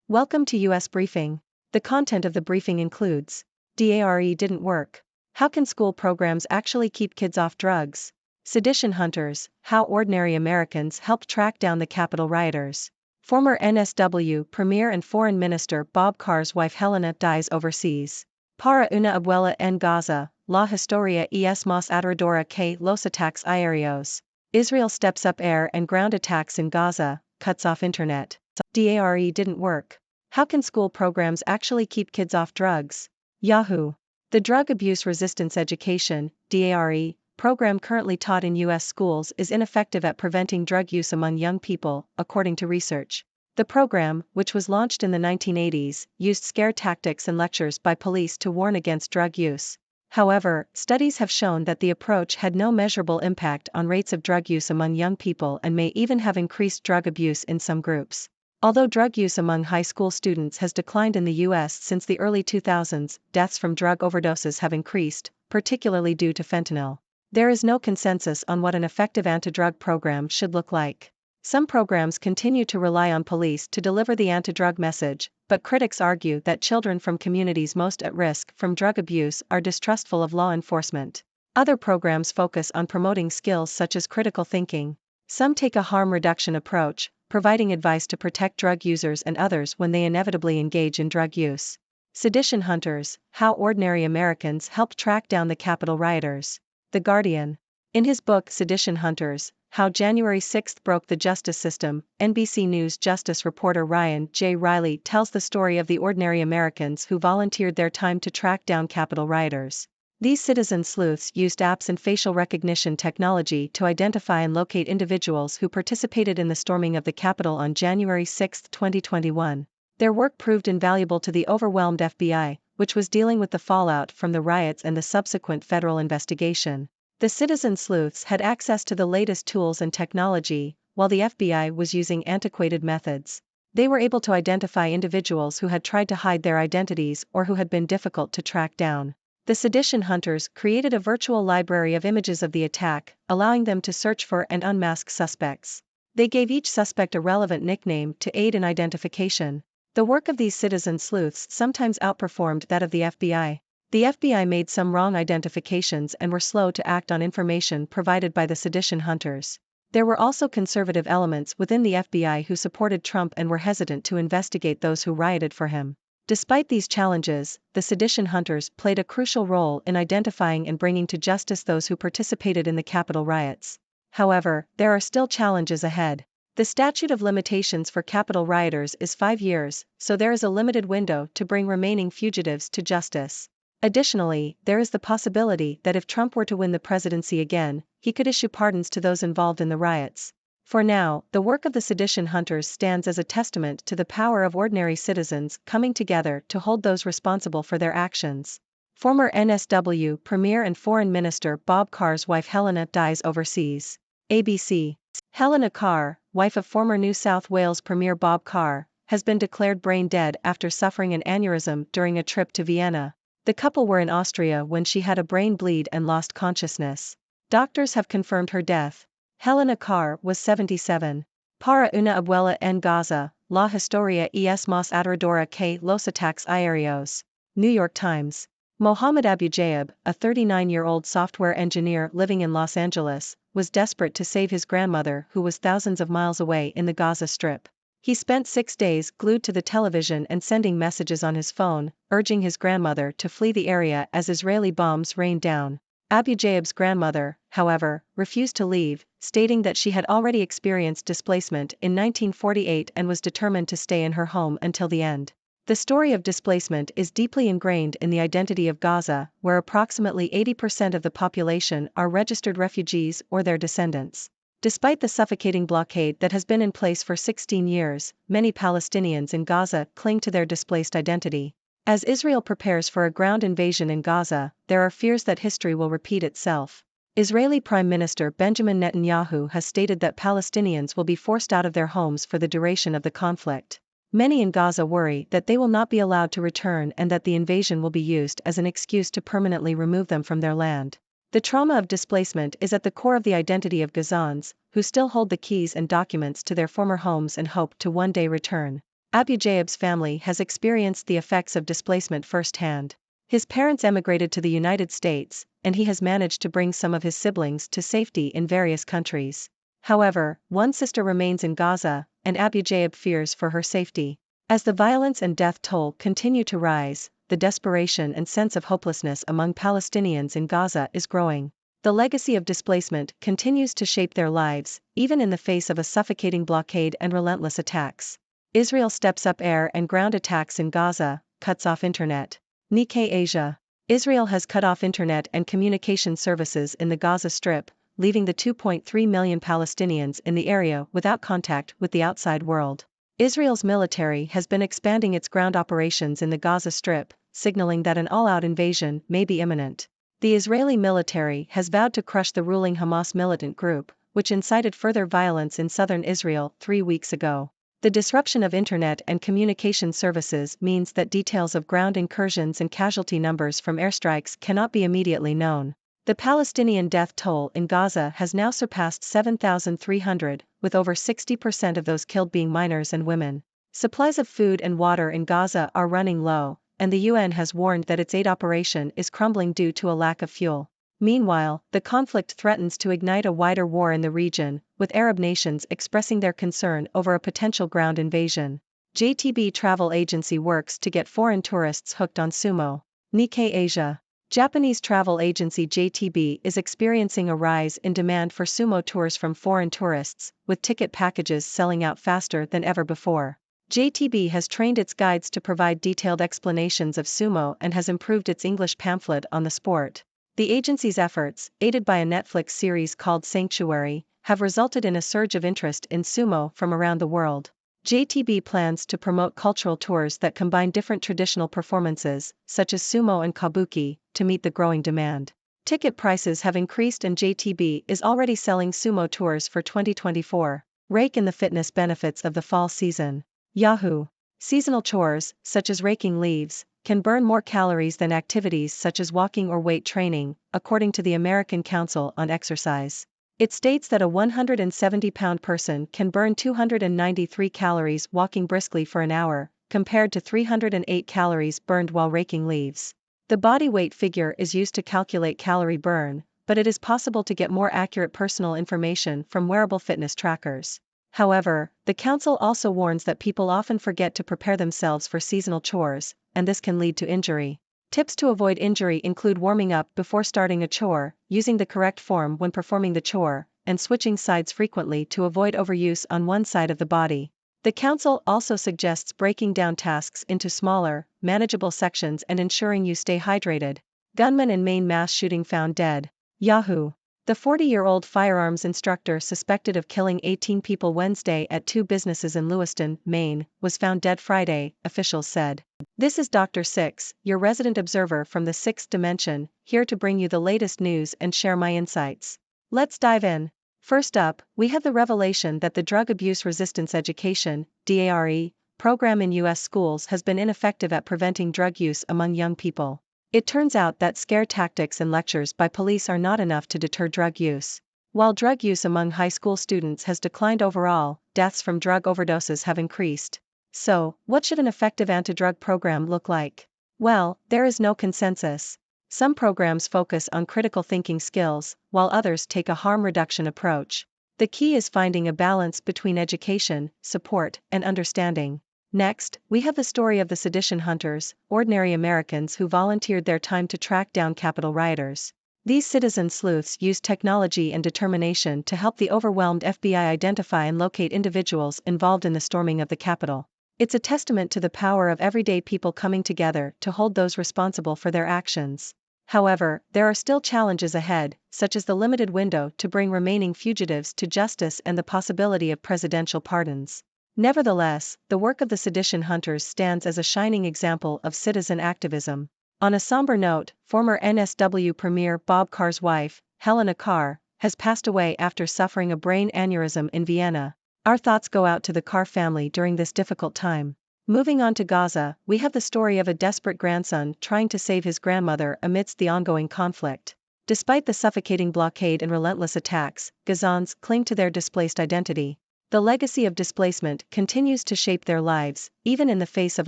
Welcome to US Briefing. The content of the briefing includes D.A.R.E didn't work. How can school programs actually keep kids off drugs? Sedition Hunters, how ordinary Americans helped track down the Capitol rioters. Former NSW Premier and Foreign Minister Bob Carr's wife Helena dies overseas. Para una abuela en Gaza, la historia es más aterradora que los ataques aéreos. Israel steps up air and ground attacks in Gaza, cuts off internet. D.A.R.E didn't work. How can school programs actually keep kids off drugs? Yahoo! The Drug Abuse Resistance Education, D.A.R.E, program currently taught in U.S. schools is ineffective at preventing drug use among young people, according to research. The program, which was launched in the 1980s, used scare tactics and lectures by police to warn against drug use. However, studies have shown that the approach had no measurable impact on rates of drug use among young people and may even have increased drug abuse in some groups. Although drug use among high school students has declined in the U.S. since the early 2000s, deaths from drug overdoses have increased, particularly due to fentanyl. There is no consensus on what an effective anti-drug program should look like. Some programs continue to rely on police to deliver the anti-drug message, but critics argue that children from communities most at risk from drug abuse are distrustful of law enforcement. Other programs focus on promoting skills such as critical thinking. Some take a harm reduction approach, providing advice to protect drug users and others when they inevitably engage in drug use. Sedition Hunters, how ordinary Americans helped track down the Capitol rioters. The Guardian. In his book Sedition Hunters, How January 6 Broke the Justice System, NBC News justice reporter Ryan J. Riley tells the story of the ordinary Americans who volunteered their time to track down Capitol rioters. These citizen sleuths used apps and facial recognition technology to identify and locate individuals who participated in the storming of the Capitol on January 6, 2021. Their work proved invaluable to the overwhelmed FBI, which was dealing with the fallout from the riots and the subsequent federal investigation. The citizen sleuths had access to the latest tools and technology, while the FBI was using antiquated methods. They were able to identify individuals who had tried to hide their identities or who had been difficult to track down. The Sedition Hunters created a virtual library of images of the attack, allowing them to search for and unmask suspects. They gave each suspect a relevant nickname to aid in identification. The work of these citizen sleuths sometimes outperformed that of the FBI. The FBI made some wrong identifications and were slow to act on information provided by the Sedition Hunters. There were also conservative elements within the FBI who supported Trump and were hesitant to investigate those who rioted for him. Despite these challenges, the Sedition Hunters played a crucial role in identifying and bringing to justice those who participated in the Capitol riots. However, there are still challenges ahead. The statute of limitations for Capitol rioters is 5 years, so there is a limited window to bring remaining fugitives to justice. Additionally, there is the possibility that if Trump were to win the presidency again, he could issue pardons to those involved in the riots. For now, the work of the Sedition Hunters stands as a testament to the power of ordinary citizens coming together to hold those responsible for their actions. Former NSW Premier and Foreign Minister Bob Carr's wife Helena dies overseas. ABC. Helena Carr, wife of former New South Wales Premier Bob Carr, has been declared brain dead after suffering an aneurysm during a trip to Vienna. The couple were in Austria when she had a brain bleed and lost consciousness. Doctors have confirmed her death. Helena Carr was 77. Para una abuela en Gaza, la historia es más aterradora que los ataques aéreos. New York Times. Mohammed Abu Jayab, a 39-year-old software engineer living in Los Angeles, was desperate to save his grandmother who was thousands of miles away in the Gaza Strip. He spent 6 days glued to the television and sending messages on his phone, urging his grandmother to flee the area as Israeli bombs rained down. Abu Jayab's grandmother, however, refused to leave, stating that she had already experienced displacement in 1948 and was determined to stay in her home until the end. The story of displacement is deeply ingrained in the identity of Gaza, where approximately 80% of the population are registered refugees or their descendants. Despite the suffocating blockade that has been in place for 16 years, many Palestinians in Gaza cling to their displaced identity. As Israel prepares for a ground invasion in Gaza, there are fears that history will repeat itself. Israeli Prime Minister Benjamin Netanyahu has stated that Palestinians will be forced out of their homes for the duration of the conflict. Many in Gaza worry that they will not be allowed to return and that the invasion will be used as an excuse to permanently remove them from their land. The trauma of displacement is at the core of the identity of Gazans, who still hold the keys and documents to their former homes and hope to one day return. Abu Jaib's family has experienced the effects of displacement firsthand. His parents emigrated to the United States, and he has managed to bring some of his siblings to safety in various countries. However, one sister remains in Gaza, and Abu Jaib fears for her safety. As the violence and death toll continue to rise, the desperation and sense of hopelessness among Palestinians in Gaza is growing. The legacy of displacement continues to shape their lives, even in the face of a suffocating blockade and relentless attacks. Israel steps up air and ground attacks in Gaza, cuts off internet. Nikkei Asia. Israel has cut off internet and communication services in the Gaza Strip, leaving the 2.3 million Palestinians in the area without contact with the outside world. Israel's military has been expanding its ground operations in the Gaza Strip, signaling that an all-out invasion may be imminent. The Israeli military has vowed to crush the ruling Hamas militant group, which incited further violence in southern Israel 3 weeks ago. The disruption of internet and communication services means that details of ground incursions and casualty numbers from airstrikes cannot be immediately known. The Palestinian death toll in Gaza has now surpassed 7,300, with over 60% of those killed being minors and women. Supplies of food and water in Gaza are running low, and the UN has warned that its aid operation is crumbling due to a lack of fuel. Meanwhile, the conflict threatens to ignite a wider war in the region, with Arab nations expressing their concern over a potential ground invasion. JTB travel agency works to get foreign tourists hooked on sumo. Nikkei Asia. Japanese travel agency JTB is experiencing a rise in demand for sumo tours from foreign tourists, with ticket packages selling out faster than ever before. JTB has trained its guides to provide detailed explanations of sumo and has improved its English pamphlet on the sport. The agency's efforts, aided by a Netflix series called Sanctuary, have resulted in a surge of interest in sumo from around the world. JTB plans to promote cultural tours that combine different traditional performances, such as sumo and kabuki, to meet the growing demand. Ticket prices have increased and JTB is already selling sumo tours for 2024. Rake in the fitness benefits of the fall season. Yahoo! Seasonal chores, such as raking leaves, can burn more calories than activities such as walking or weight training, according to the American Council on Exercise. It states that a 170-pound person can burn 293 calories walking briskly for an hour, compared to 308 calories burned while raking leaves. The body weight figure is used to calculate calorie burn, but it is possible to get more accurate personal information from wearable fitness trackers. However, the council also warns that people often forget to prepare themselves for seasonal chores, and this can lead to injury. Tips to avoid injury include warming up before starting a chore, using the correct form when performing the chore, and switching sides frequently to avoid overuse on one side of the body. The council also suggests breaking down tasks into smaller, manageable sections and ensuring you stay hydrated. Gunman in Maine mass shooting found dead. Yahoo! The 40-year-old firearms instructor suspected of killing 18 people Wednesday at 2 businesses in Lewiston, Maine, was found dead Friday, officials said. This is Dr. Six, your resident observer from the sixth dimension, here to bring you the latest news and share my insights. Let's dive in. First up, we have the revelation that the Drug Abuse Resistance Education (D.A.R.E) program in U.S. schools has been ineffective at preventing drug use among young people. It turns out that scare tactics and lectures by police are not enough to deter drug use. While drug use among high school students has declined overall, deaths from drug overdoses have increased. So, what should an effective anti-drug program look like? Well, there is no consensus. Some programs focus on critical thinking skills, while others take a harm reduction approach. The key is finding a balance between education, support, and understanding. Next, we have the story of the Sedition Hunters, ordinary Americans who volunteered their time to track down Capitol rioters. These citizen sleuths used technology and determination to help the overwhelmed FBI identify and locate individuals involved in the storming of the Capitol. It's a testament to the power of everyday people coming together to hold those responsible for their actions. However, there are still challenges ahead, such as the limited window to bring remaining fugitives to justice and the possibility of presidential pardons. Nevertheless, the work of the Sedition Hunters stands as a shining example of citizen activism. On a somber note, former NSW Premier Bob Carr's wife, Helena Carr, has passed away after suffering a brain aneurysm in Vienna. Our thoughts go out to the Carr family during this difficult time. Moving on to Gaza, we have the story of a desperate grandson trying to save his grandmother amidst the ongoing conflict. Despite the suffocating blockade and relentless attacks, Gazans cling to their displaced identity. The legacy of displacement continues to shape their lives, even in the face of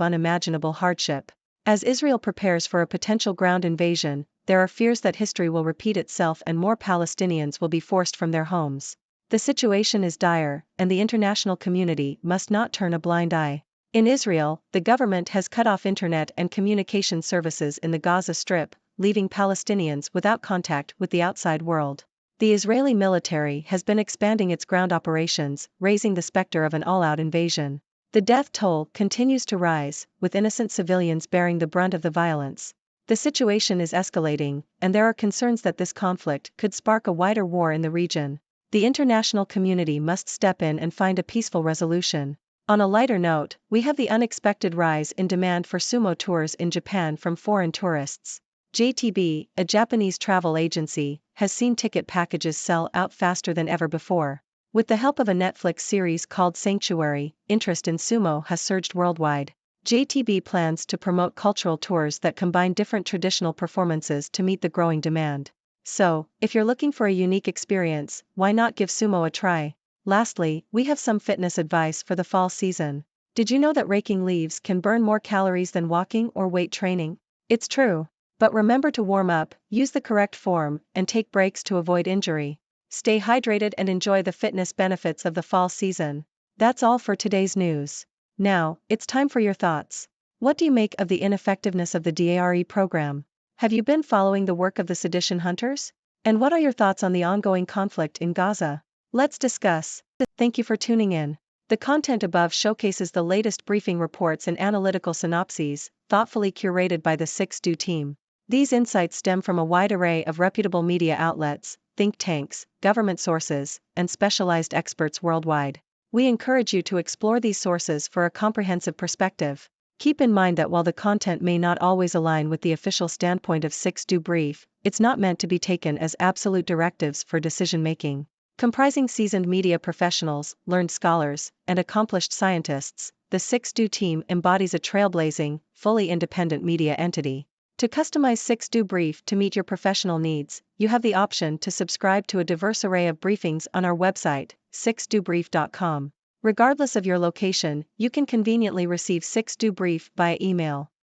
unimaginable hardship. As Israel prepares for a potential ground invasion, there are fears that history will repeat itself and more Palestinians will be forced from their homes. The situation is dire, and the international community must not turn a blind eye. In Israel, the government has cut off internet and communication services in the Gaza Strip, leaving Palestinians without contact with the outside world. The Israeli military has been expanding its ground operations, raising the specter of an all-out invasion. The death toll continues to rise, with innocent civilians bearing the brunt of the violence. The situation is escalating, and there are concerns that this conflict could spark a wider war in the region. The international community must step in and find a peaceful resolution. On a lighter note, we have the unexpected rise in demand for sumo tours in Japan from foreign tourists. JTB, a Japanese travel agency, has seen ticket packages sell out faster than ever before. With the help of a Netflix series called Sanctuary, interest in sumo has surged worldwide. JTB plans to promote cultural tours that combine different traditional performances to meet the growing demand. So, if you're looking for a unique experience, why not give sumo a try? Lastly, we have some fitness advice for the fall season. Did you know that raking leaves can burn more calories than walking or weight training? It's true. But remember to warm up, use the correct form, and take breaks to avoid injury. Stay hydrated and enjoy the fitness benefits of the fall season. That's all for today's news. Now, it's time for your thoughts. What do you make of the ineffectiveness of the D.A.R.E program? Have you been following the work of the Sedition Hunters? And what are your thoughts on the ongoing conflict in Gaza? Let's discuss. Thank you for tuning in. The content above showcases the latest briefing reports and analytical synopses, thoughtfully curated by the 6Do team. These insights stem from a wide array of reputable media outlets, think tanks, government sources, and specialized experts worldwide. We encourage you to explore these sources for a comprehensive perspective. Keep in mind that while the content may not always align with the official standpoint of 6Do Brief, it's not meant to be taken as absolute directives for decision-making. Comprising seasoned media professionals, learned scholars, and accomplished scientists, the 6Do team embodies a trailblazing, fully independent media entity. To customize 6Do Brief to meet your professional needs, you have the option to subscribe to a diverse array of briefings on our website, 6dobrief.com. Regardless of your location, you can conveniently receive 6Do Brief via email.